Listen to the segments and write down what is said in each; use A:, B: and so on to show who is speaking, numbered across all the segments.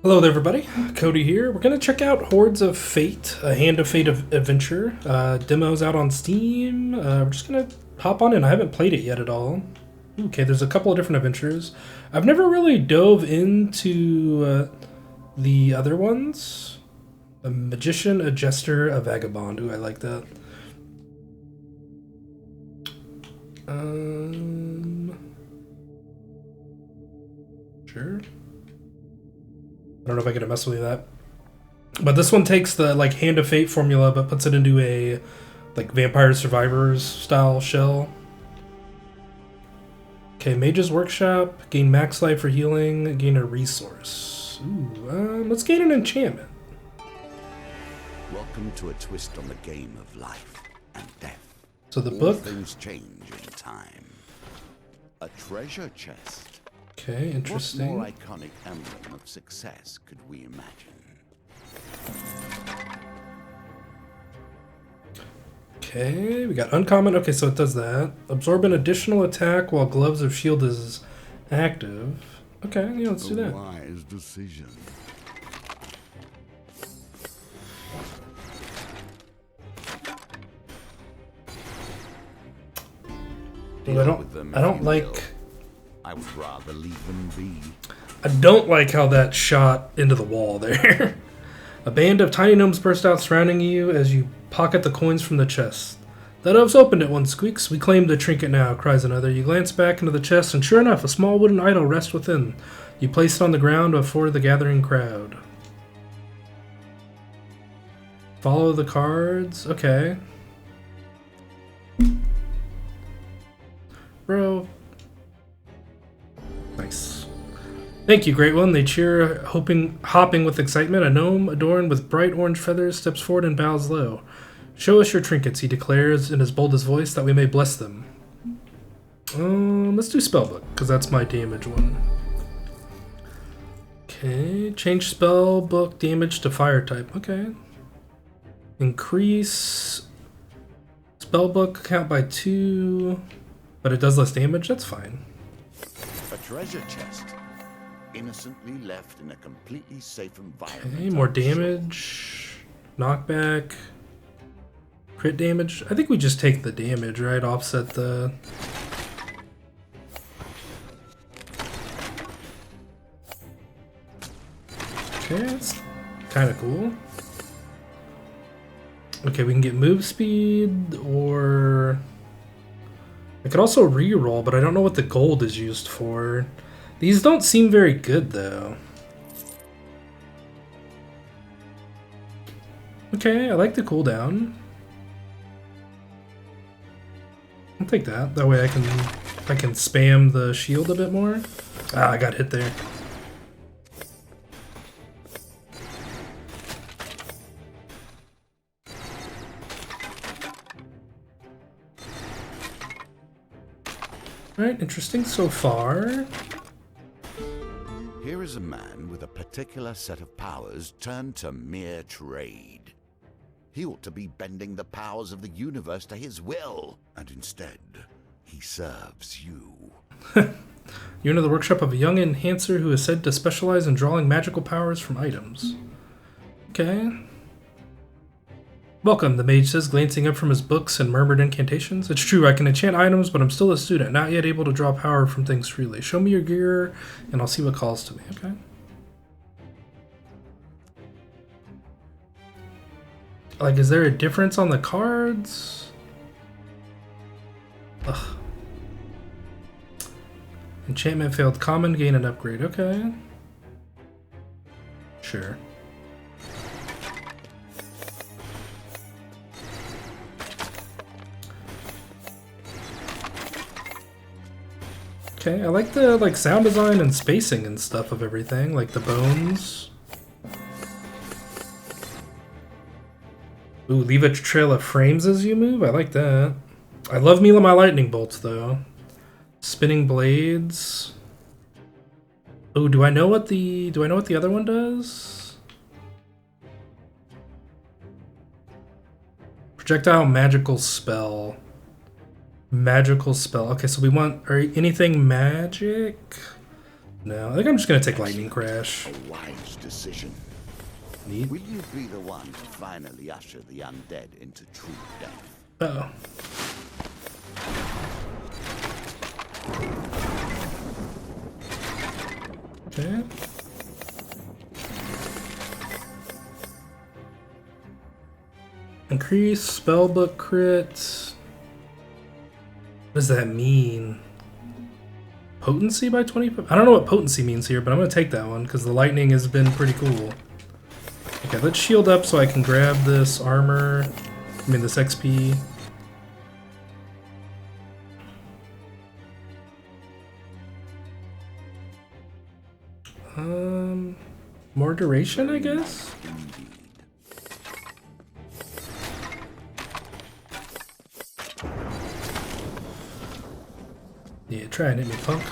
A: Hello there, everybody. Cody here. We're going to check out Hordes of Fate, a Hand of Fate adventure. Demo's out on Steam. We're just going to hop on in. I haven't played it yet at all. Okay, there's a couple of different adventures. I've never really dove into the other ones. A Magician, a Jester, a Vagabond. Ooh, I like that. Sure. I don't know if I get to mess with that. But this one takes the Hand of Fate formula but puts it into a Vampire Survivors style shell. Okay, Mage's Workshop, gain max life for healing, gain a resource. Ooh, let's gain an enchantment.
B: Welcome to a twist on the game of life and death.
A: So the
B: All
A: book.
B: things change in time. A treasure chest.
A: Okay, interesting.
B: What more iconic emblem of success could we imagine?
A: Okay, we got uncommon. Okay, so it does that. Absorb an additional attack while Gloves of Shield is active. Okay, yeah, let's do that.
B: Wise decision.
A: Well, I don't like.
B: I would rather leave them be.
A: I don't like how that shot into the wall there. A band of tiny gnomes burst out surrounding you as you pocket the coins from the chest. That elf's opened it, one squeaks. We claim the trinket now, cries another. You glance back into the chest, and sure enough, a small wooden idol rests within. You place it on the ground before the gathering crowd. Follow the cards. Okay. Bro. Nice. Thank you, Great One. They cheer, hopping with excitement. A gnome adorned with bright orange feathers steps forward and bows low. Show us your trinkets, he declares in his boldest voice, that we may bless them. Let's do Spellbook, because that's my damage one. Okay, change Spellbook damage to Fire type. Okay. Increase Spellbook count by 2, but it does less damage. That's fine.
B: A treasure chest. Innocently left in a completely safe environment.
A: Okay, more damage. Knockback. Crit damage. I think we just take the damage, right? Offset the... Okay, that's kind of cool. Okay, we can get move speed, or... I could also reroll, but I don't know what the gold is used for. These don't seem very good, though. Okay, I like the cooldown. I'll take that. That way I can spam the shield a bit more. Ah, I got hit there. Alright, interesting so far.
B: Here is a man with a particular set of powers turned to mere trade. He ought to be bending the powers of the universe to his will, and instead, he serves you.
A: You enter the workshop of a young enhancer who is said to specialize in drawing magical powers from items. Okay. Welcome, the mage says, glancing up from his books and murmured incantations. It's true, I can enchant items, but I'm still a student, not yet able to draw power from things freely. Show me your gear, and I'll see what calls to me, okay? Like, is there a difference on the cards? Ugh. Enchantment failed common, gain an upgrade, okay. Sure. Okay, I like the sound design and spacing and stuff of everything, like the bones. Ooh, leave a trail of frames as you move. I like that. I love me my lightning bolts though. Spinning blades. Ooh, do I know what the other one does? Projectile magical spell. Magical spell. Okay, so we want anything magic. No, I think I'm just gonna take Lightning Crash.
B: A wise decision.
A: Neat.
B: Will you be the one to finally usher the undead into true death?
A: Uh-oh. Okay. Increase spellbook crit. What does that mean? Potency by 20? I don't know what potency means here, but I'm going to take that one because the lightning has been pretty cool. Okay, let's shield up so I can grab this armor. I mean, this XP. More duration, I guess? Yeah, try and hit me, punk.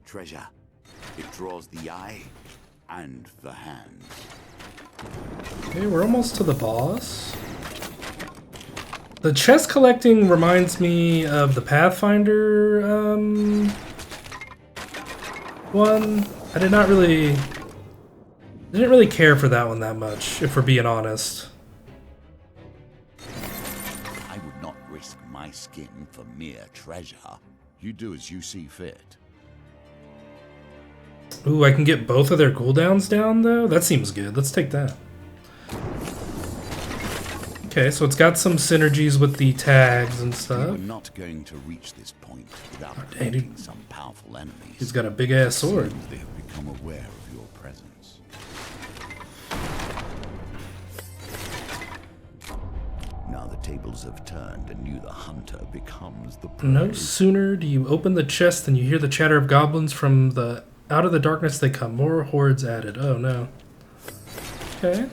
B: Treasure. It draws the eye and the hand.
A: Okay, we're almost to the boss. The chest collecting reminds me of the Pathfinder one. I didn't really care for that one that much, if we're being honest.
B: I would not risk my skin for mere treasure. You do as you see fit.
A: Ooh, I can get both of their cooldowns down, though? That seems good. Let's take that. Okay, so it's got some synergies with the tags and stuff.
B: You're not going to reach this point without
A: dang,
B: some powerful enemies.
A: He's got a big-ass sword.
B: They have become aware of your presence. Now the tables have turned and you, the hunter, becomes the prey.
A: No sooner do you open the chest than you hear the chatter of goblins from the... Out of the darkness they come. More hordes added. Oh, no. Okay.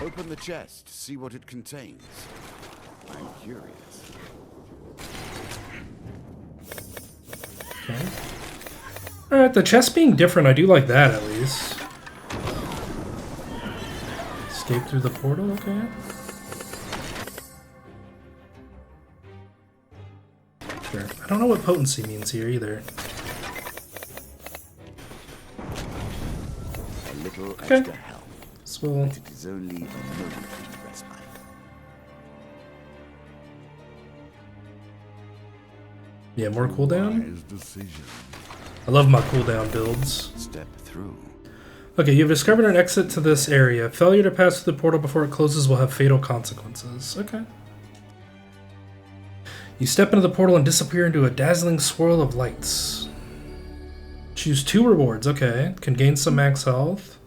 B: Open the chest. See what it contains. I'm curious.
A: Okay. Alright, the chest being different, I do like that at least. Escape through the portal, okay. Sure. I don't know what potency means here either.
B: A little
A: Okay.
B: extra health.
A: So we'll...
B: It is only a momentary respite.
A: Yeah, more cooldown?
B: Wise decision.
A: I love my cooldown builds.
B: Step through.
A: Okay, you've discovered an exit to this area. Failure to pass through the portal before it closes will have fatal consequences. Okay. You step into the portal and disappear into a dazzling swirl of lights. Choose 2 rewards. Okay. Can gain some max health.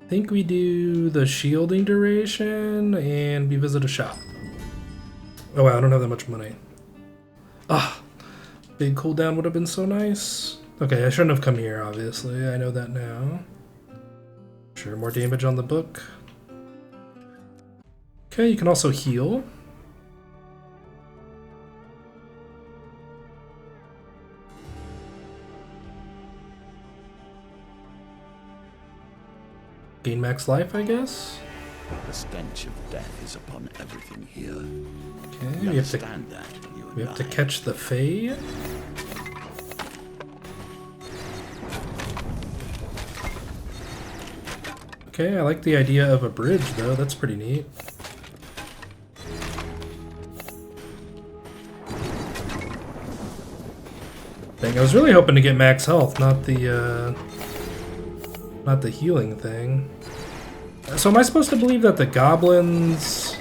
A: I think we do the shielding duration and we visit a shop. Oh wow, I don't have that much money. Ah, big cooldown would have been so nice. Okay, I shouldn't have come here, obviously. I know that now. Sure, more damage on the book. Okay, you can also heal. Gain max life, I guess?
B: The stench of death is upon everything here.
A: Okay,
B: You
A: we have to,
B: understand that, you and
A: we have to
B: I.
A: catch the Fae. Okay, I like the idea of a bridge, though. That's pretty neat. Dang, I was really hoping to get max health, not the healing thing. So am I supposed to believe that the goblins...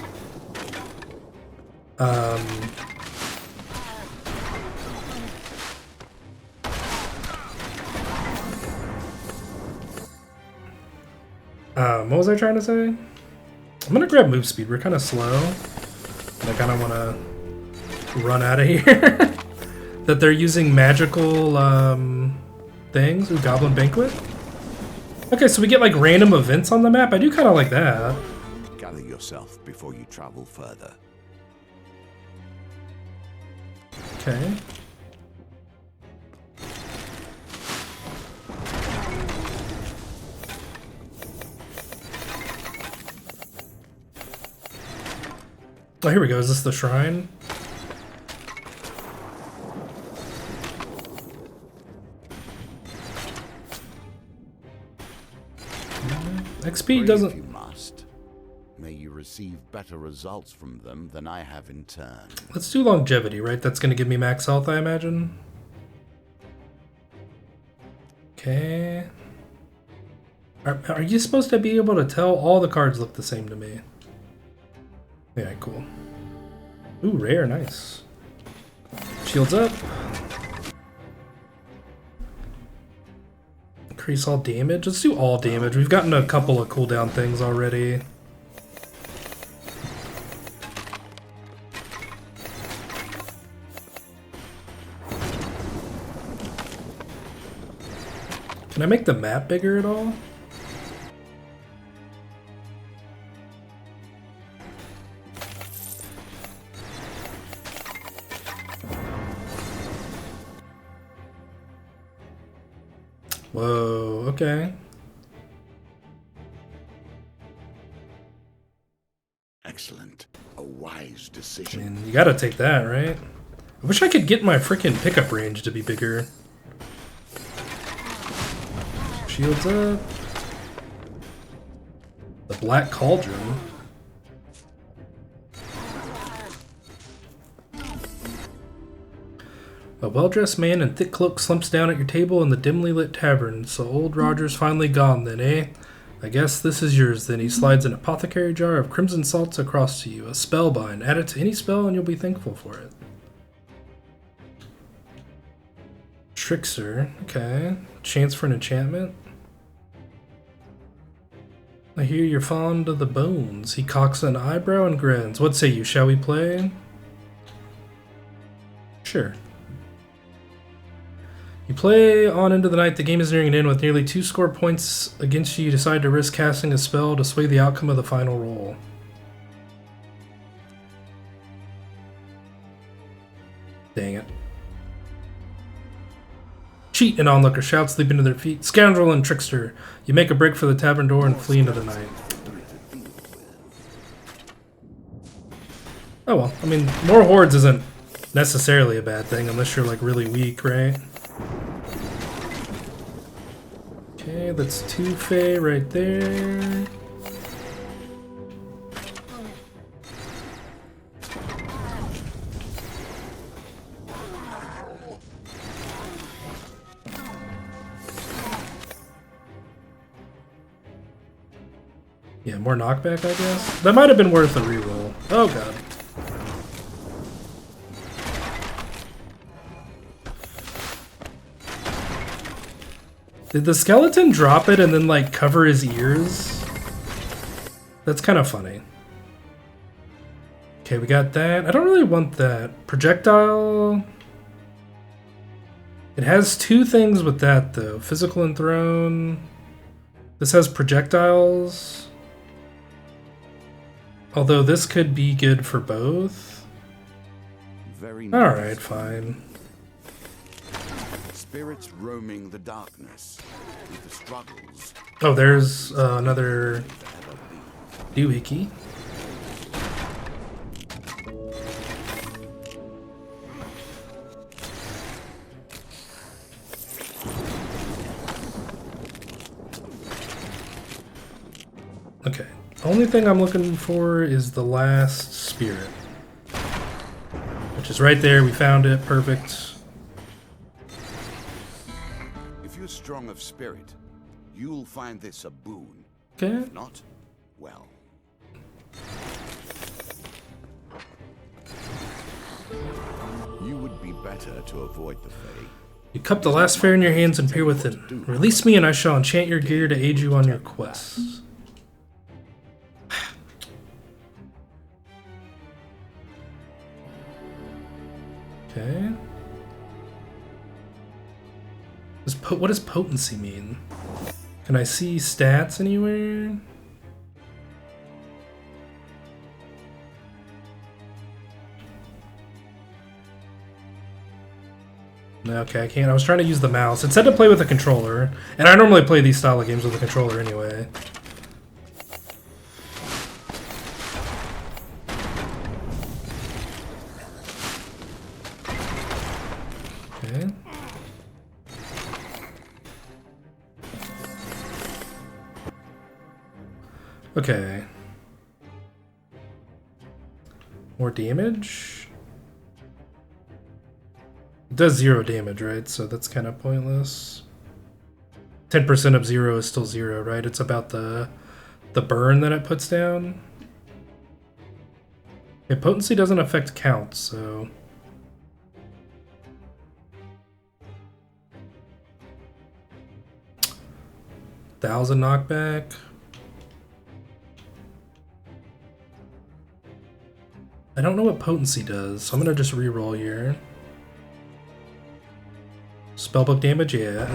A: what was I trying to say? I'm gonna grab move speed. We're kind of slow. And I kind of want to run out of here. That they're using magical things. Ooh, Goblin Banquet. Okay, so we get like random events on the map. I do kind of like that.
B: Gather yourself before you travel further.
A: Okay. Oh, here we go. Is this the shrine? XP doesn't...
B: If you must. May you receive better results from them than I have in turn.
A: Let's do longevity, right? That's going to give me max health, I imagine. Okay. Are you supposed to be able to tell? All the cards look the same to me. Yeah, cool. Ooh, rare, nice. Shields up. Increase all damage. Let's do all damage. We've gotten a couple of cooldown things already. Can I make the map bigger at all? Whoa, okay.
B: Excellent. A wise
A: I
B: decision.
A: mean, you gotta take that, right? I wish I could get my freaking pickup range to be bigger. Shields up. The Black Cauldron. A well-dressed man in thick cloak slumps down at your table in the dimly lit tavern. So old Roger's finally gone then, eh? I guess this is yours then. He slides an apothecary jar of crimson salts across to you. A spellbind. Add it to any spell and you'll be thankful for it. Trickster. Okay. Chance for an enchantment. I hear you're fond of the bones. He cocks an eyebrow and grins. What say you? Shall we play? Sure. You play on into the night. The game is nearing an end with nearly 2 score points against you. You decide to risk casting a spell to sway the outcome of the final roll. Dang it. Cheat, an onlooker shouts, leaping to their feet. Scoundrel and trickster. You make a break for the tavern door and flee into the night. Oh well, I mean, more hordes isn't necessarily a bad thing unless you're like really weak, right? Okay, that's 2 Fae right there. Yeah, more knockback, I guess. That might have been worth a reroll. Oh god. Did the skeleton drop it and then like cover his ears? That's kind of funny. Okay, we got that. I don't really want that. Projectile. It has 2 things with that though. Physical and Throne. This has projectiles. Although this could be good for both. Alright, fine.
B: Spirits roaming the darkness with the struggles.
A: Oh, there's another doohickey. Okay. Only thing I'm looking for is the last spirit. Which is right there. We found it. Perfect.
B: If you're strong of spirit, you'll find this a boon.
A: Okay.
B: If not, well. You would be better to avoid the Fae.
A: You cup the last fair in your hands and peer within. Release me and I shall enchant your gear to aid you on your quest. Okay. What does potency mean? Can I see stats anywhere? Okay, I can't. I was trying to use the mouse. It said to play with a controller, and I normally play these style of games with a controller anyway. Okay. Okay. More damage? It does 0 damage, right? So that's kind of pointless. 10% of 0 is still 0, right? It's about the burn that it puts down. Okay, potency doesn't affect count, so... $1,000 knockback. I don't know what potency does, so I'm gonna just reroll here. Spellbook damage, yeah.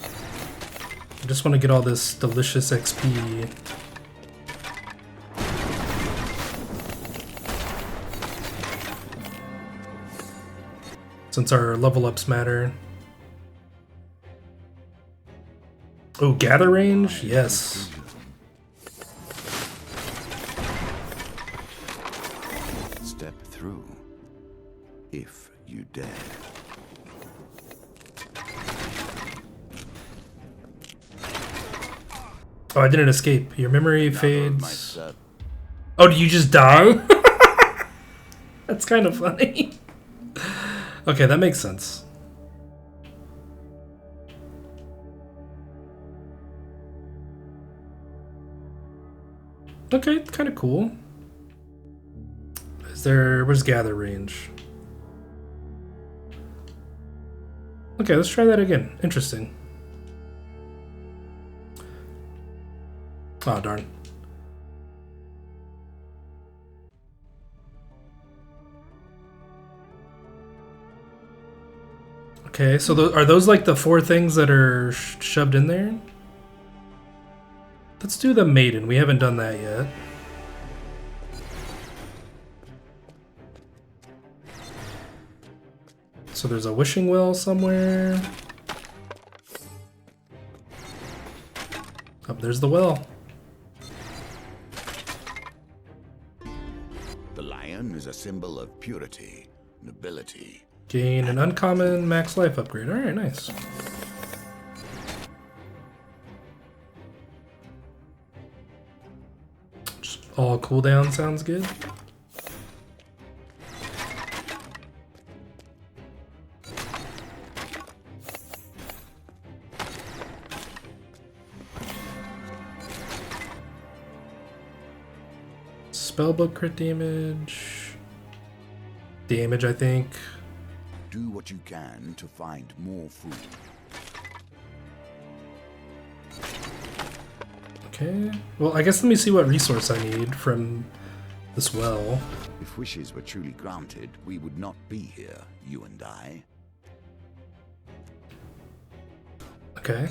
A: I just want to get all this delicious XP. Since our level ups matter. Oh, gather range? Yes.
B: Step through, if you dare.
A: Oh, I didn't escape. Your memory fades. Oh, do you just die? That's kind of funny. Okay, that makes sense. Okay, kind of cool. Where's gather range? Okay, let's try that again. Interesting. Oh, darn. Okay, so are those like the 4 things that are shoved in there? Let's do the maiden. We haven't done that yet. So there's a wishing well somewhere. Oh, there's the well.
B: The lion is a symbol of purity, nobility.
A: Gain an uncommon max life upgrade. Alright, nice. Just all cooldown sounds good. Spellbook crit damage. Damage, I think.
B: Do what you can to find more food.
A: Okay. Well, I guess let me see what resource I need from this well.
B: If wishes were truly granted, we would not be here, you and I.
A: Okay.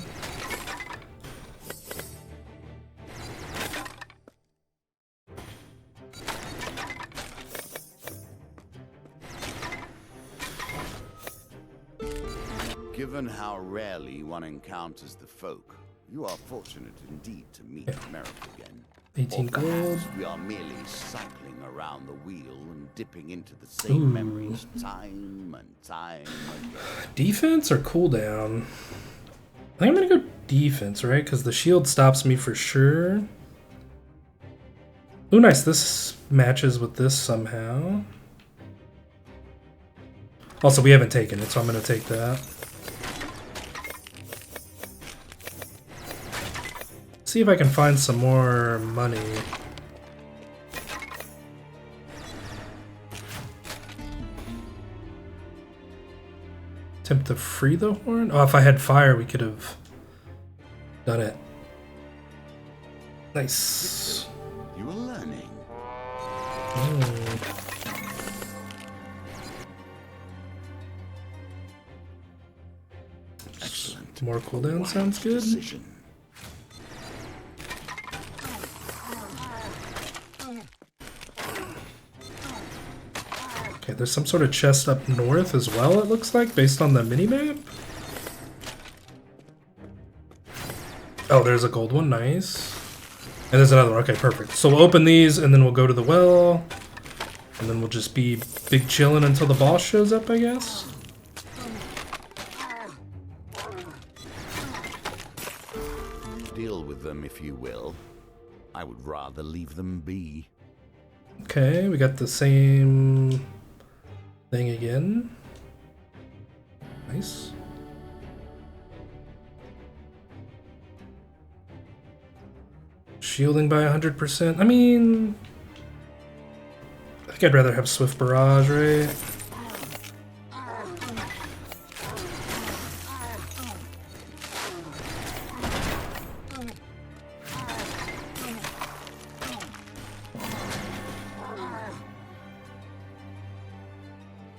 B: Given how rarely one encounters the folk, you are fortunate indeed to meet Merrick again.
A: 18
B: or perhaps
A: gold.
B: we are merely cycling around the wheel and dipping into the same memories time and time again.
A: Defense or cooldown? I think I'm gonna go defense, right? Because the shield stops me for sure. Ooh, nice. This matches with this somehow. Also, we haven't taken it, so I'm gonna take that. See if I can find some more money. Attempt to free the horn? Oh, if I had fire, we could have done it. Nice.
B: You are learning.
A: More cooldown sounds good.
B: Decision.
A: Okay, there's some sort of chest up north as well, it looks like, based on the minimap. Oh, there's a gold one, nice. And there's another one, okay, perfect. So we'll open these, and then we'll go to the well. And then we'll just be big chillin' until the boss shows up, I guess.
B: Deal with them if you will. I would rather leave them be.
A: Okay, we got the same thing again. Nice. Shielding by 100%. I mean, I think I'd rather have Swift Barrage, right?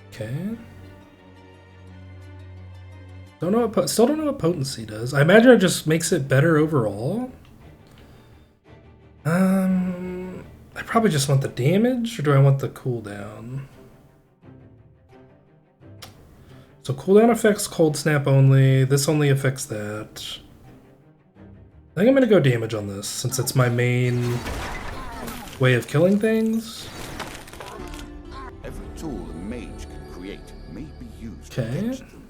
A: Okay. Still don't know what potency does. I imagine it just makes it better overall. I probably just want the damage, or do I want the cooldown? So cooldown affects Cold Snap only. This only affects that. I think I'm gonna go damage on this, since it's my main way of killing things.
B: Every tool a mage can create may be used
A: Okay.
B: against them.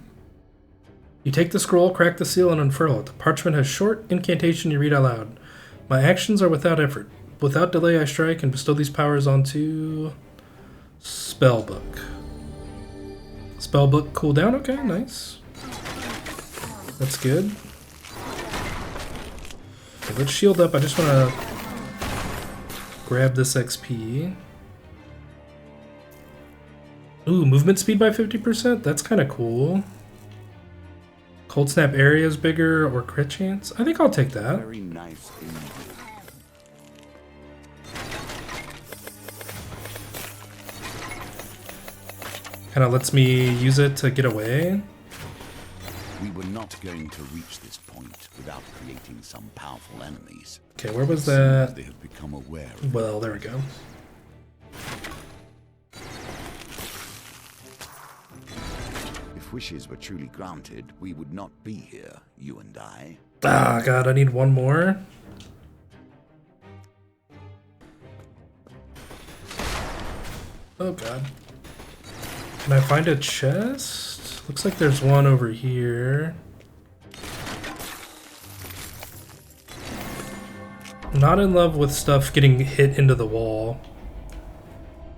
A: You take the scroll, crack the seal, and unfurl it. The parchment has short incantation you read out loud. My actions are without effort. Without delay, I strike and bestow these powers onto Spellbook. Spellbook cooldown, okay, nice. That's good. Okay, let's shield up. I just want to grab this XP. Ooh, movement speed by 50%? That's kind of cool. Cold Snap area is bigger, or crit chance? I think I'll take that.
B: Very nice indeed.
A: Kind of lets me use it to get away.
B: We were not going to reach this point without creating some powerful enemies.
A: Okay, where was
B: Soon
A: that?
B: They have become aware of
A: Well, there we go.
B: If wishes were truly granted, we would not be here, you and I.
A: Ah, God, I need one more. Oh, God. Can I find a chest? Looks like there's one over here. I'm not in love with stuff getting hit into the wall.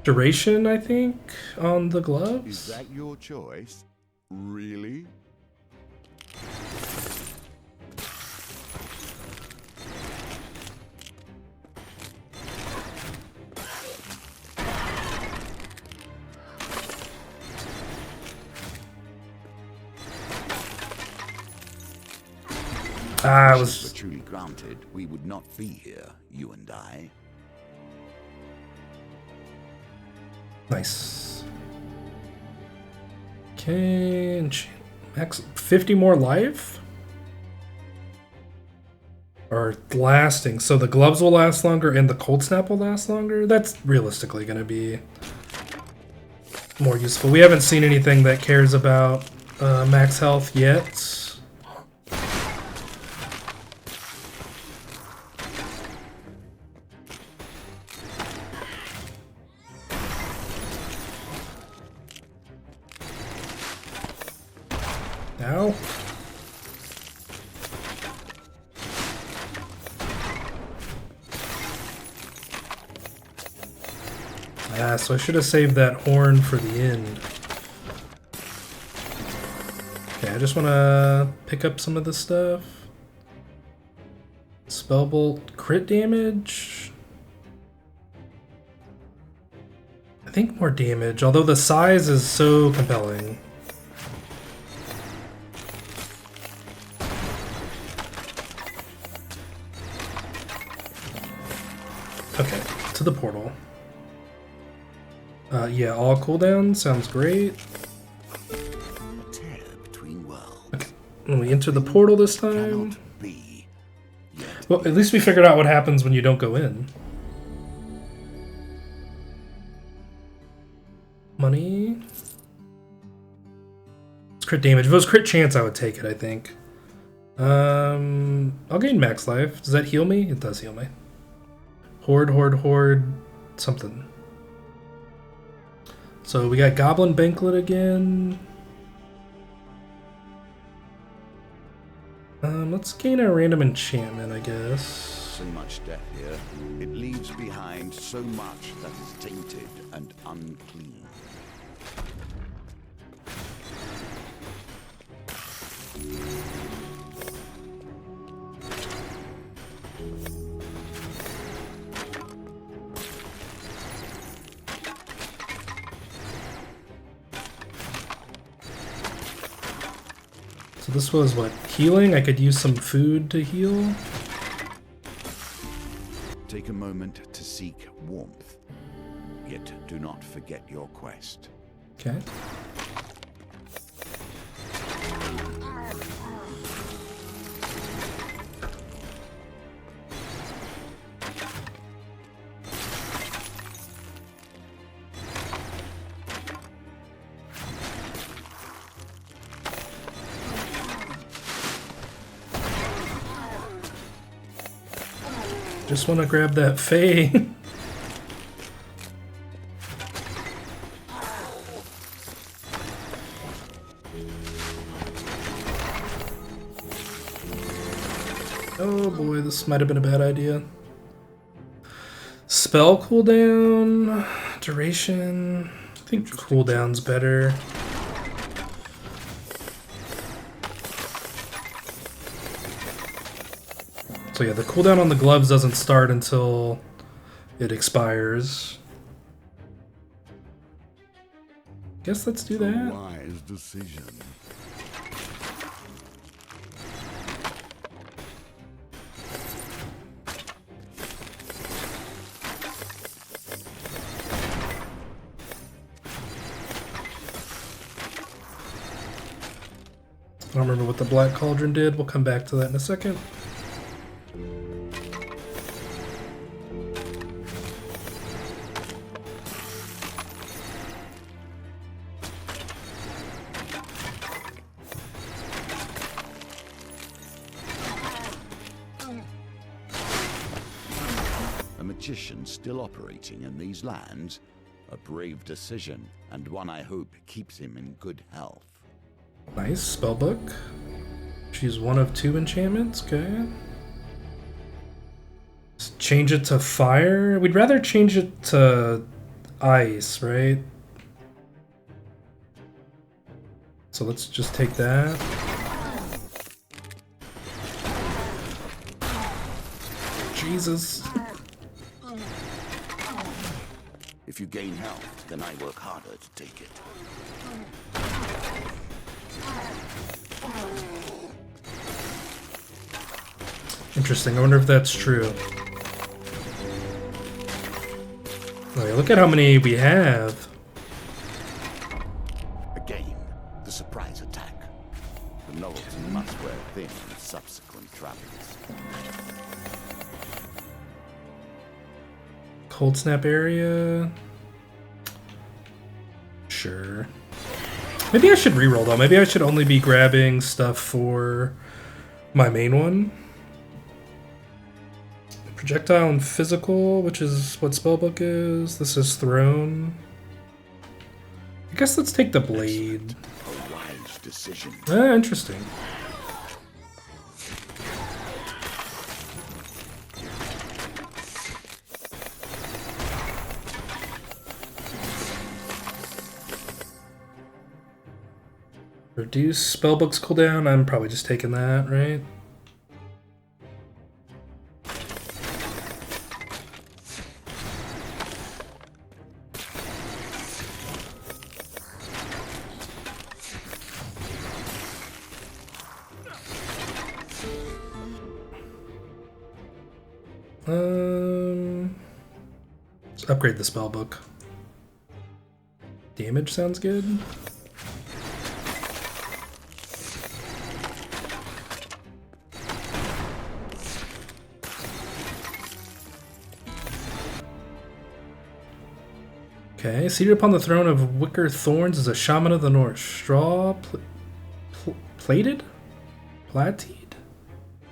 A: Duration, I think, on the gloves?
B: Is that your choice? Really?
A: Ah, I
B: If
A: was...
B: wishes were truly granted, we would not be here, you and I.
A: Nice. Okay, max 50 more life? Or lasting, so the gloves will last longer and the cold snap will last longer? That's realistically going to be more useful. We haven't seen anything that cares about max health yet. Ow. Ah, so I should have saved that horn for the end. Okay, I just want to pick up some of this stuff. Spellbolt crit damage. I think more damage, although the size is so compelling. Okay, to the portal. Yeah, all cooldown sounds great.
B: A tear between worlds.
A: Okay. And we enter the portal this time.
B: Cannot be. Yet
A: Well, at least we figured out what happens when you don't go in. Money. It's crit damage. If it was crit chance, I would take it, I think. I'll gain max life. Does that heal me? It does heal me. Horde, something. So we got Goblin Banquet again. Let's gain a random enchantment, I guess.
B: so much death here, it leaves behind so much that is tainted and unclean.
A: So this was what? Healing? I could use some food to heal?
B: Take a moment to seek warmth, yet do not forget your quest.
A: Okay. Just want to grab that Fae. Oh boy, this might have been a bad idea. Spell cooldown, duration. I think cooldown's better. So yeah, the cooldown on the gloves doesn't start until it expires. Guess let's do that.
B: Wise decision.
A: I don't remember what the Black Cauldron did. We'll come back to that in a second.
B: A magician still operating in these lands? A brave decision, and one I hope keeps him in good health.
A: Nice, spellbook. She's one of 2 enchantments, okay. Let's change it to fire. We'd rather change it to ice, right? So let's just take that. Jesus.
B: If you gain health, then I work harder to take it.
A: Interesting, I wonder if that's true. Oh yeah, look at how many we have.
B: Again, the surprise attack. The novelty must wear thin in subsequent travels.
A: Cold snap area. Sure. Maybe I should reroll though. Maybe I should only be grabbing stuff for my main one. Projectile and physical, which is what spellbook is. This is throne. I guess let's take the blade.
B: A wise decision.
A: Ah, interesting. Reduce spellbook's cooldown. I'm probably just taking that, right? Let's upgrade the spellbook. Damage sounds good. Okay, seated upon the throne of wicker thorns is a shaman of the north. Straw plated? Plated?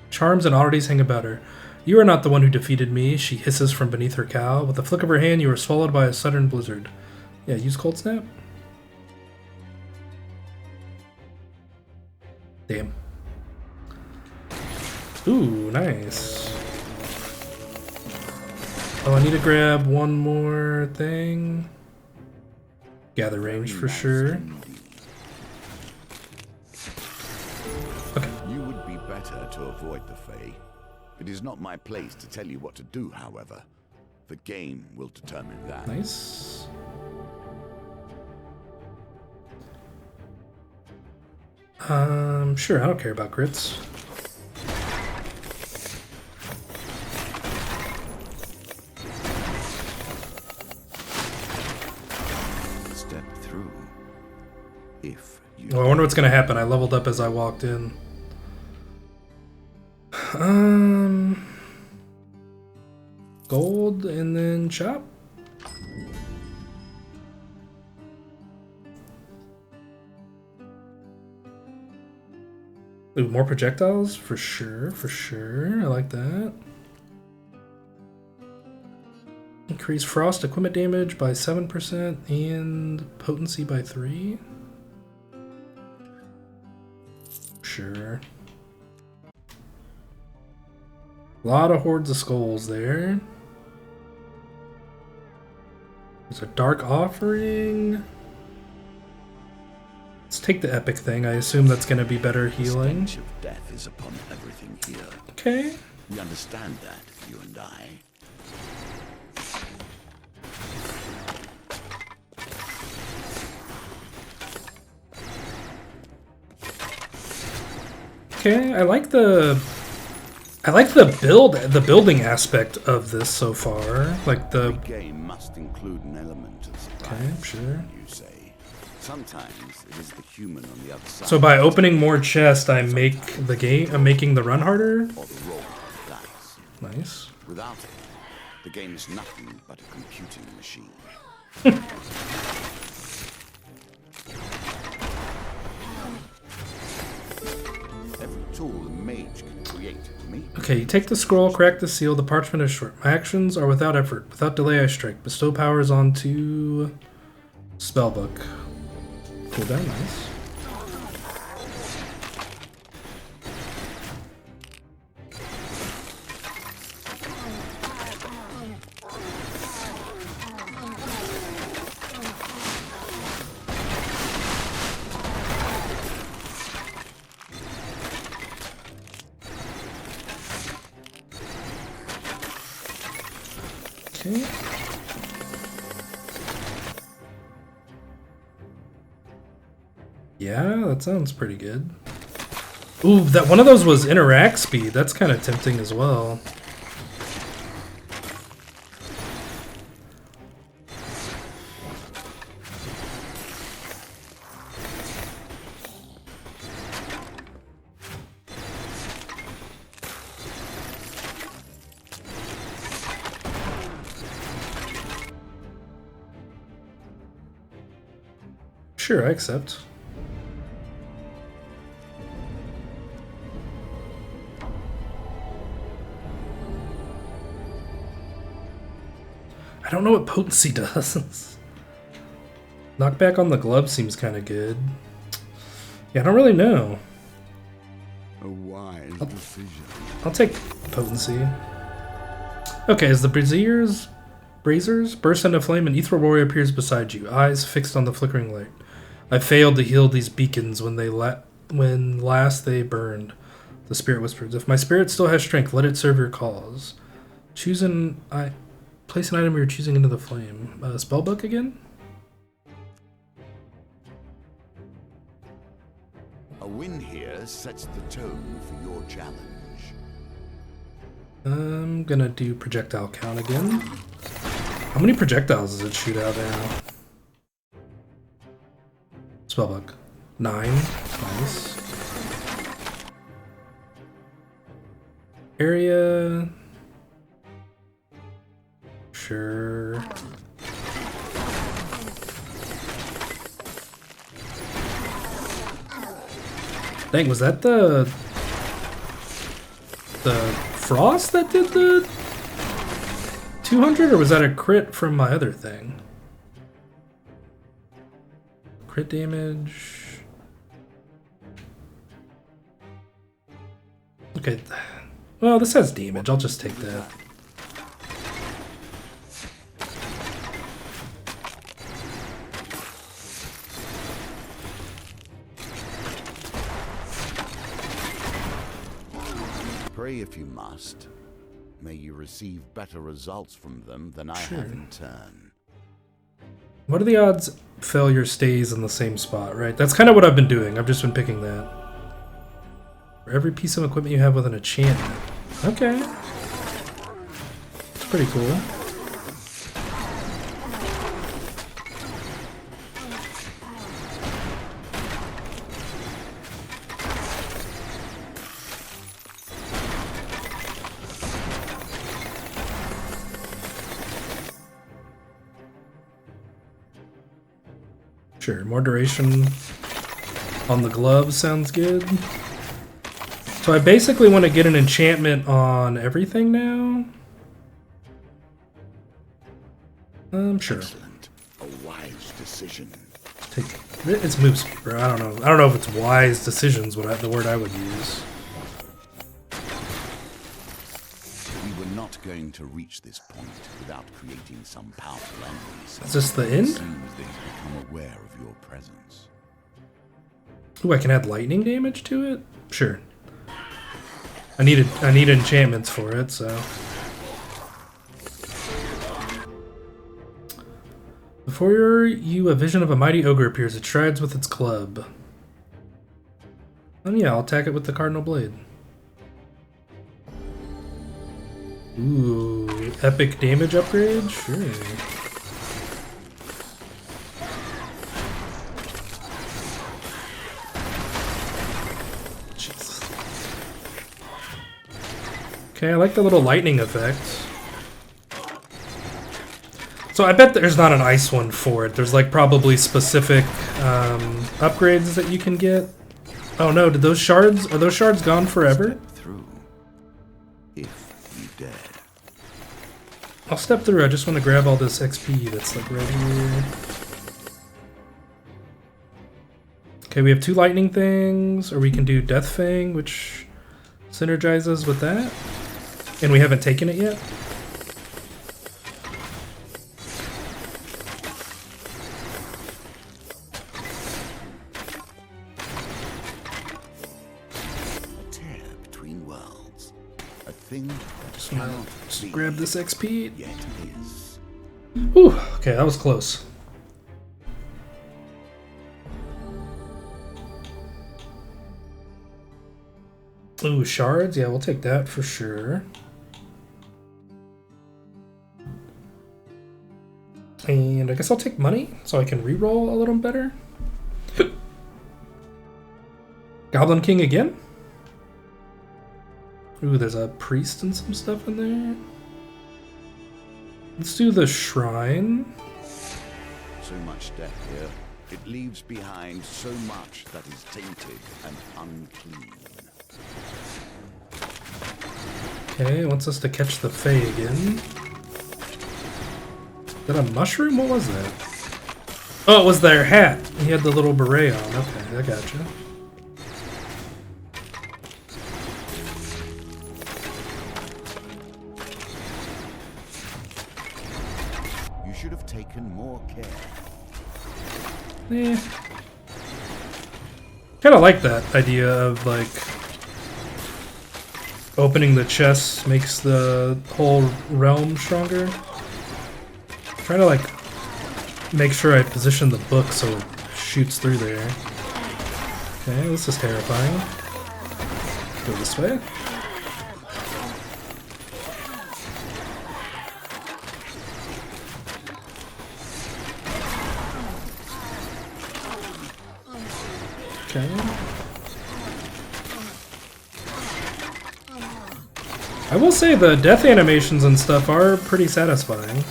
A: Charms and oddities hang about her. You are not the one who defeated me, she hisses from beneath her cowl. With a flick of her hand, you are swallowed by a sudden blizzard. Yeah, use Cold Snap. Damn. Ooh, nice. Oh, I need to grab one more thing. Gather range for sure. Okay.
B: You would be better to avoid the Fae. It is not my place to tell you what to do, however. The game will determine that.
A: Nice. Sure, I don't care about grits.
B: Step through. If you
A: Well, I wonder what's gonna happen. I leveled up as I walked in. Gold and then chop. Ooh, more projectiles? For sure, for sure. I like that. Increase frost equipment damage by 7% and potency by 3. Sure. A lot of hordes of skulls there. There's a dark offering. Let's take the epic thing. I assume that's going to be better healing.
B: The stench of death is upon everything here.
A: Okay.
B: We understand that, you and I.
A: Okay, I like the building aspect of this so far. Like the
B: game must include an element of surprise.
A: Okay, sure.
B: You say. Sometimes it is the human on the other side.
A: So by opening more chests, I make the game. I'm making the run harder.
B: Or the roll of the dice.
A: Nice.
B: Without it, the game is nothing but a computing machine. Every tool a mage can create for me.
A: Okay, you take the scroll, crack the seal. The parchment is short. My actions are without effort. Without delay, I strike. Bestow powers onto spellbook. Cooldown, nice. Okay. Yeah, that sounds pretty good. Ooh, that one of those was interact speed. That's kind of tempting as well. Sure, I accept. I don't know what potency does. Knockback on the glove seems kind of good. Yeah, I don't really know.
B: A wise decision.
A: I'll take potency. Okay, as the braziers burst into flame, an ethereal warrior appears beside you, eyes fixed on the flickering light. I failed to heal these beacons when last they burned. The spirit whispers, if my spirit still has strength, let it serve your cause. Place an item you're choosing into the flame. Spellbook again?
B: A win here sets the tone for your challenge.
A: I'm gonna do projectile count again. How many projectiles does it shoot out now? Spellbook. 9. Nice. Area. Sure. Dang, was that the frost that did the 200, or was that a crit from my other thing? Crit damage. Okay. Well, this has damage. I'll just take that.
B: Pray if you must. May you receive better results from them than I
A: Sure.
B: have in turn.
A: What are the odds failure stays in the same spot, right? That's kind of what I've been doing. I've just been picking that. For every piece of equipment you have with an enchantment. Okay. It's pretty cool. Sure, more duration on the gloves sounds good. So I basically want to get an enchantment on everything now. Sure.
B: Excellent. A wise decision.
A: Take it's move speed, bro. I don't know. I don't know if it's wise decisions. The word I would use.
B: We were not going to reach this point without creating some powerful enemies.
A: Is this the
B: It
A: end?
B: seems they've become aware of your presence.
A: Ooh, I can add lightning damage to it. Sure. I need enchantments for it, so. Before you, a vision of a mighty ogre appears. It strides with its club. Yeah, I'll attack it with the cardinal blade. Ooh, epic damage upgrade? Sure. Jesus. Okay, I like the little lightning effect. So I bet there's not an ice one for it. There's like probably specific upgrades that you can get. Oh no, did those shards, are those shards gone forever?
B: Step through, if you dare.
A: I'll step through, I just want to grab all this XP that's like right here. Okay, we have 2 lightning things, or we can do Death Fang, which synergizes with that. And we haven't taken it yet. Just wanna grab this XP.
B: Yet is.
A: Ooh, okay, that was close. Ooh, shards? Yeah, we'll take that for sure. And I guess I'll take money so I can reroll a little better. Goblin King again? Ooh, there's a priest and some stuff in there. Let's do the shrine.
B: So much death here. It leaves behind so much that is tainted and unclean.
A: Okay, it wants us to catch the Fae again. Is that a mushroom? What was that? Oh, it was their hat. He had the little beret on. Okay, I gotcha.
B: You should have taken more care.
A: Eh. Kind of like that idea of like opening the chest makes the whole realm stronger. Trying to like make sure I position the book so it shoots through there. Okay, this is terrifying. Go this way. Okay. I will say the death animations and stuff are pretty satisfying.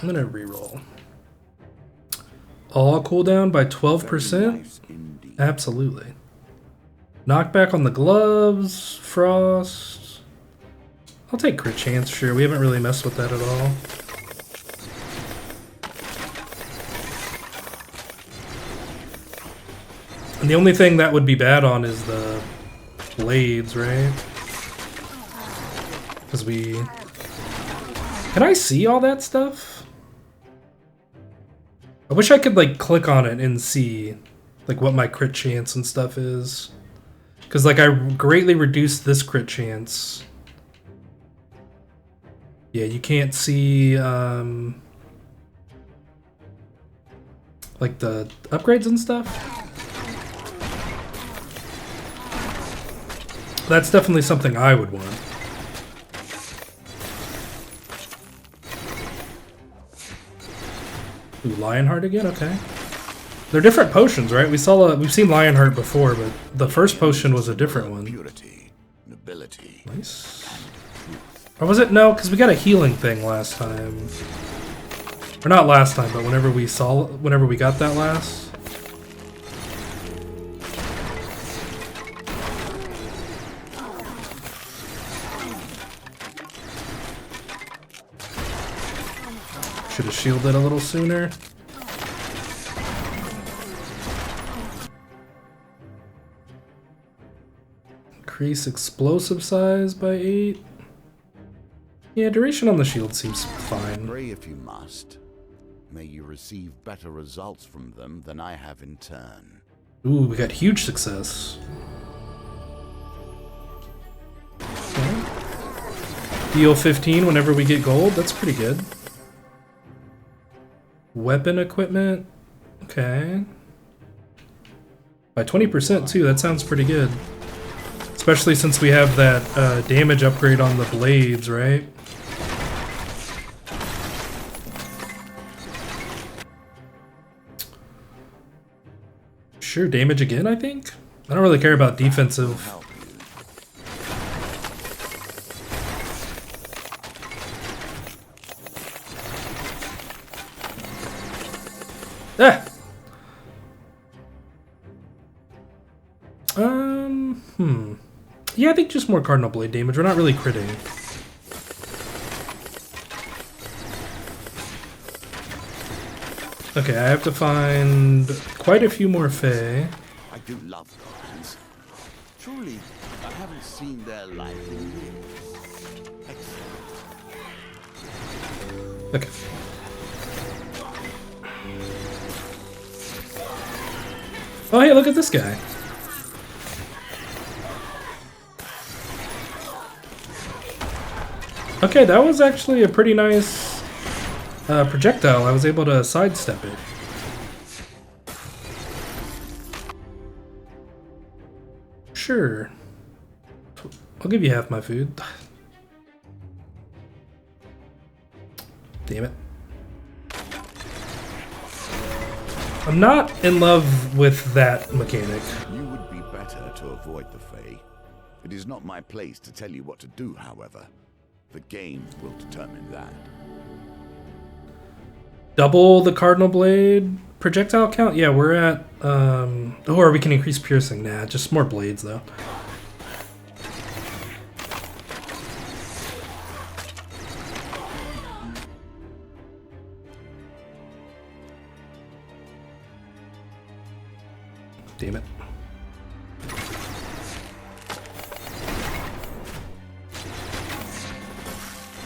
A: I'm gonna reroll. All cooldown by 12%? Absolutely. Knockback on the gloves, frost. I'll take crit chance, sure. We haven't really messed with that at all. And the only thing that would be bad on is the blades, right? Because we... Can I see all that stuff? I wish I could, like, click on it and see, like, what my crit chance and stuff is. Because, like, I greatly reduced this crit chance. Yeah, you can't see, like, the upgrades and stuff. That's definitely something I would want. Ooh, Lionheart again? Okay. They're different potions, right? We've seen Lionheart before, but the first potion was a different one.
B: Purity, nobility,
A: nice. Or was it? No, because we got a healing thing last time. Or not last time, but whenever we got that last. Should have shielded a little sooner. Increase explosive size by 8. Yeah, duration on the shield seems fine.
B: Pray if you must. May you receive better results from them than I have in turn.
A: Ooh, we got huge success. Okay. Deal 15 whenever we get gold. That's pretty good. Weapon equipment. Okay. By 20% too. That sounds pretty good. Especially since we have that damage upgrade on the blades, right? Sure, damage again, I think? I don't really care about defensive. Ah! Yeah, I think just more Cardinal Blade damage. We're not really critting. Okay, I have to find quite a few more Fae.
B: I do love goblins. Truly, I haven't seen their like in years. Excellent.
A: Okay. Oh, hey, look at this guy. Okay, that was actually a pretty nice projectile. I was able to sidestep it. Sure. I'll give you half my food. Damn it. I'm not in love with that mechanic.
B: You would be better to avoid the Fae. It is not my place to tell you what to do, however. The game will determine that.
A: Double the Cardinal Blade projectile count? Yeah, we're at, or we can increase piercing. Nah, just more blades, though. Damn it.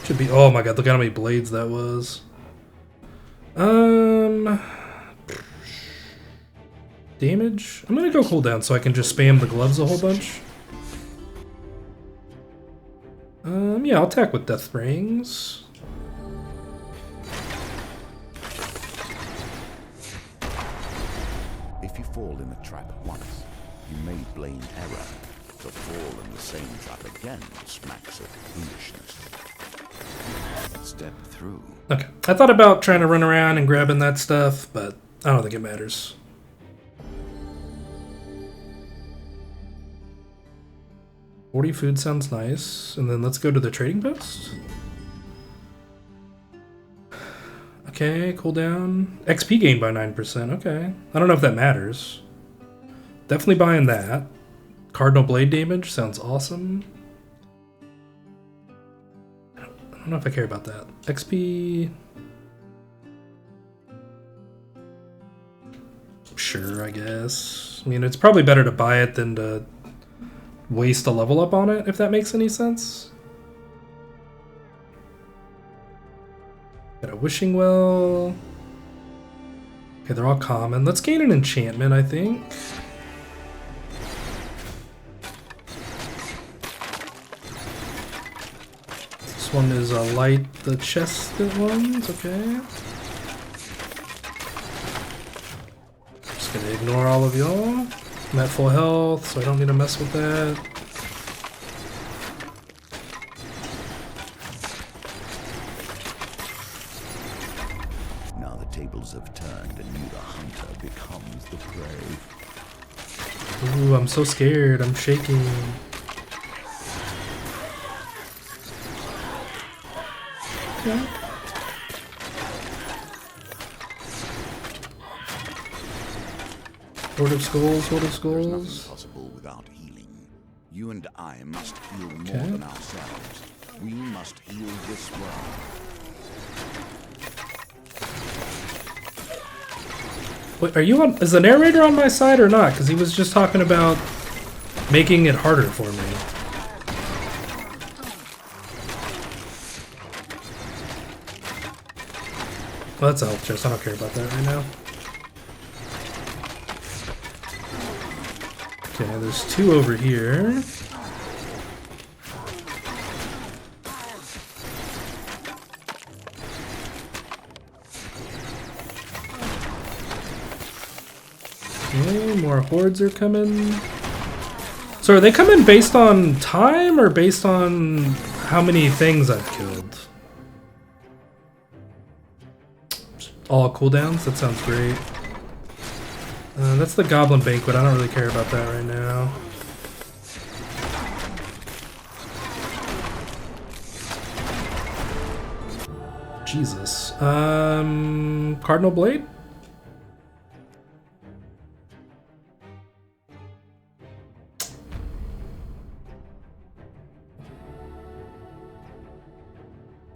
A: Should be, oh my god, look how many blades that was. Damage? I'm gonna go cooldown so I can just spam the gloves a whole bunch. Yeah, I'll attack with Death Rings.
B: If you fall in a trap once, you may blame error. To fall in the same trap again smacks of foolishness. Step through.
A: Okay, I thought about trying to run around and grabbing that stuff, but I don't think it matters. $40 food sounds nice, and then let's go to the trading post. Okay, cooldown. XP gained by 9%. Okay. I don't know if that matters. Definitely buying that. Cardinal blade damage sounds awesome. I don't know if I care about that. XP. Sure, I guess. I mean, it's probably better to buy it than to waste a level up on it, if that makes any sense. Got a wishing well. Okay, they're all common. Let's gain an enchantment, I think. This one is light the chested ones, okay. Just gonna ignore all of y'all. I'm at full health, so I don't need to mess with that.
B: Now the tables have turned and you, the hunter, becomes the prey.
A: Ooh, I'm so scared. I'm shaking. Okay. Horde of skulls, horde of skulls.
B: There's nothing possible without healing. You and I must heal more than ourselves. We must heal this world.
A: Wait, are you on? Is the narrator on my side or not? Because he was just talking about making it harder for me. Well, that's a health chest. I don't care about that right now. Okay, there's two over here. Okay, more hordes are coming. So are they coming based on time or based on how many things I've killed? All cooldowns? That sounds great. That's the Goblin Banquet. I don't really care about that right now. Jesus. Cardinal Blade?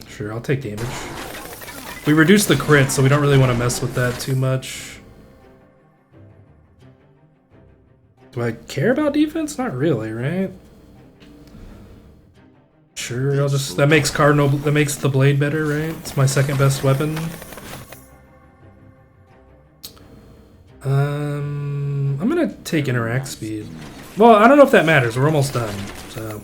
A: Sure, I'll take damage. We reduced the crit, so we don't really want to mess with that too much. Do I care about defense? Not really, right? Sure, I'll just... That makes the blade better, right? It's my second best weapon. I'm gonna take interact speed. Well, I don't know if that matters. We're almost done, so...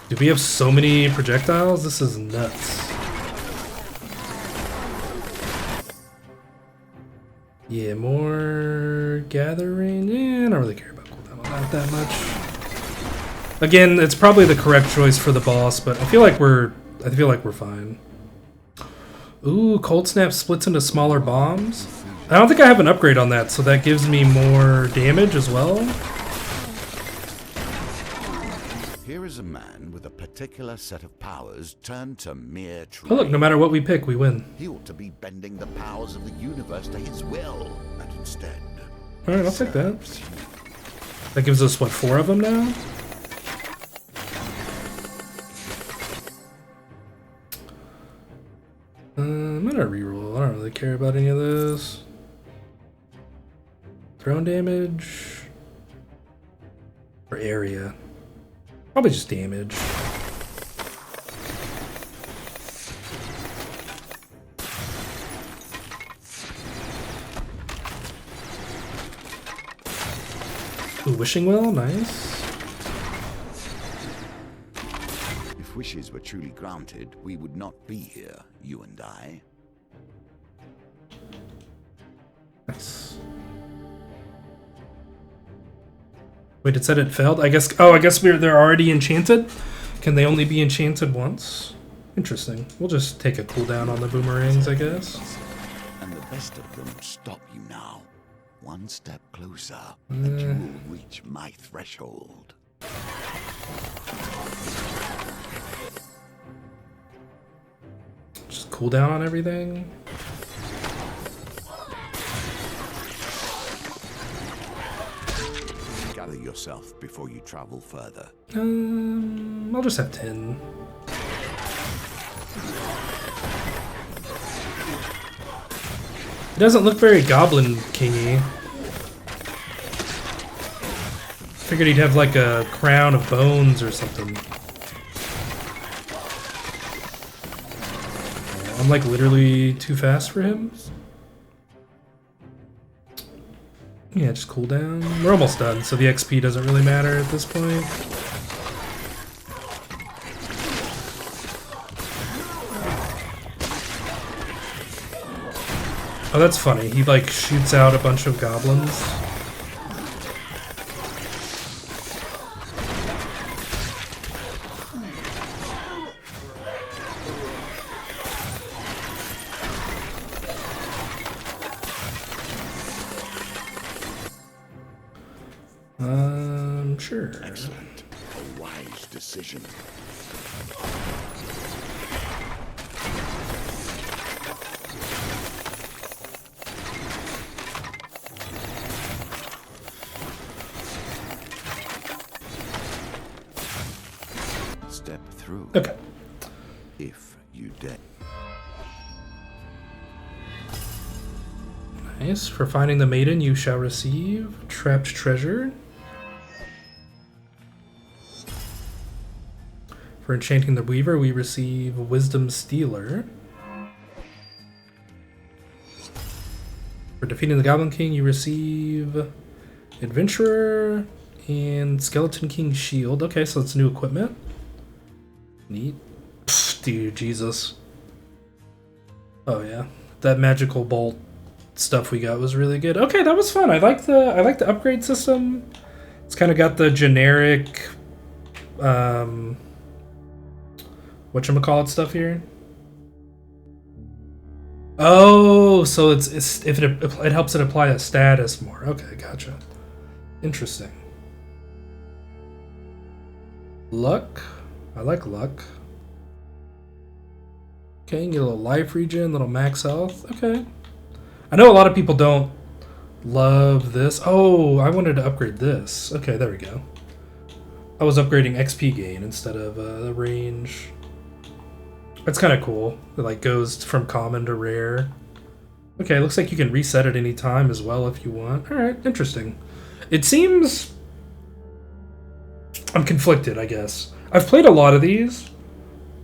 A: Do we have so many projectiles? This is nuts. Yeah, more gathering. Yeah, I don't really care about cooldown on that much. Again, it's probably the correct choice for the boss, but I feel like we're fine. Ooh, Cold Snap splits into smaller bombs. I don't think I have an upgrade on that, so that gives me more damage as well.
B: Here is a man with a particular set of powers turned to mere trade.
A: Oh look, no matter what we pick, we win.
B: He ought to be bending the powers of the universe to his will, and instead...
A: Alright, I'll take that. That gives us, what, 4 of them now? I'm gonna reroll. I don't really care about any of this. Throne damage. Or area. Probably just damage. Ooh, wishing well, nice.
B: If wishes were truly granted, we would not be here, you and I.
A: Nice. Wait, it said it failed? I guess. Oh, I guess they're already enchanted? Can they only be enchanted once? Interesting. We'll just take a cooldown on the boomerangs, I guess.
B: And the best of them stop you now. One step closer, and you will reach my threshold.
A: Just cool down on everything.
B: Gather yourself before you travel further.
A: I'll just have 10. It doesn't look very Goblin King-y. Figured he'd have like a crown of bones or something. I'm like literally too fast for him. Yeah, just cool down. We're almost done, so the XP doesn't really matter at this point. Oh, that's funny. He like shoots out a bunch of goblins. Sure.
B: Excellent. A wise decision. Step through.
A: Okay.
B: If you dare.
A: Nice. For finding the maiden, you shall receive trapped treasure. For enchanting the weaver, we receive wisdom stealer. For defeating the Goblin King, you receive adventurer and skeleton king shield. Okay, so it's new equipment. Neat. Pfft, dude, Jesus. Oh yeah, that magical bolt stuff we got was really good. Okay, that was fun. I like the upgrade system. It's kind of got the generic whatchamacallit stuff here. Oh, so it's if it helps it apply a status more. Okay, gotcha. Interesting. Luck. I like luck. Okay, you get a little life regen, little max health. Okay. I know a lot of people don't love this. Oh, I wanted to upgrade this. Okay, there we go. I was upgrading XP gain instead of the range. That's kind of cool. It like goes from common to rare. Okay, looks like you can reset at any time as well if you want. Alright, interesting. It seems... I'm conflicted, I guess. I've played a lot of these,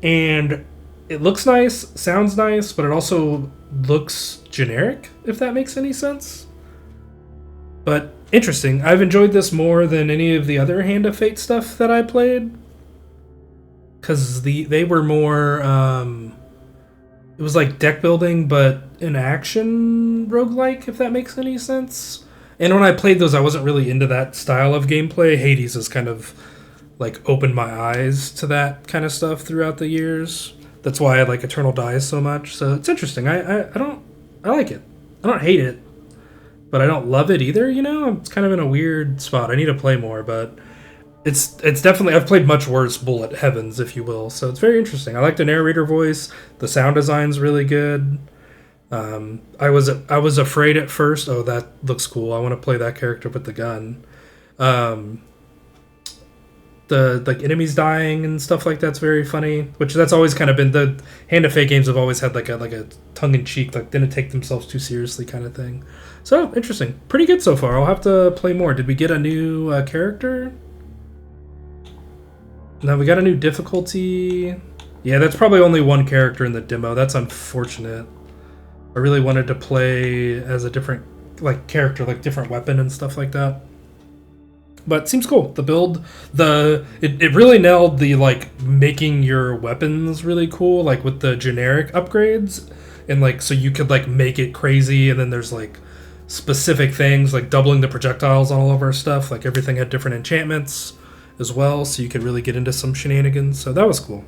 A: and it looks nice, sounds nice, but it also looks generic, if that makes any sense. But interesting. I've enjoyed this more than any of the other Hand of Fate stuff that I played. Because they were more... it was like deck building, but an action roguelike, if that makes any sense. And when I played those, I wasn't really into that style of gameplay. Hades has kind of like opened my eyes to that kind of stuff throughout the years. That's why I like Eternal Dies so much. So it's interesting. I like it. I don't hate it, but I don't love it either, you know? It's kind of in a weird spot. I need to play more, but it's definitely... I've played much worse Bullet Heavens, if you will, so it's very interesting. I like the narrator voice. The sound design's really good. I was afraid at first. Oh, that looks cool. I want to play that character with the gun. The like enemies dying and stuff like that's very funny, which that's always kind of been the Hand of Fate games have always had like a tongue-in-cheek, like didn't take themselves too seriously kind of thing. So interesting, pretty good so far. I'll have to play more. Did we get a new character? No, we got a new difficulty. Yeah, that's probably only one character in the demo. That's unfortunate. I really wanted to play as a different like character, like different weapon and stuff like that. But it seems cool. The build, it really nailed the like making your weapons really cool, like with the generic upgrades, and like so you could like make it crazy, and then there's like specific things like doubling the projectiles on all of our stuff. Like everything had different enchantments as well, so you could really get into some shenanigans. So that was cool.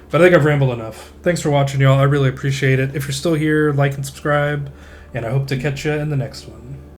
A: But I think I've rambled enough. Thanks for watching, y'all. I really appreciate it. If you're still here, like and subscribe, and I hope to catch you in the next one.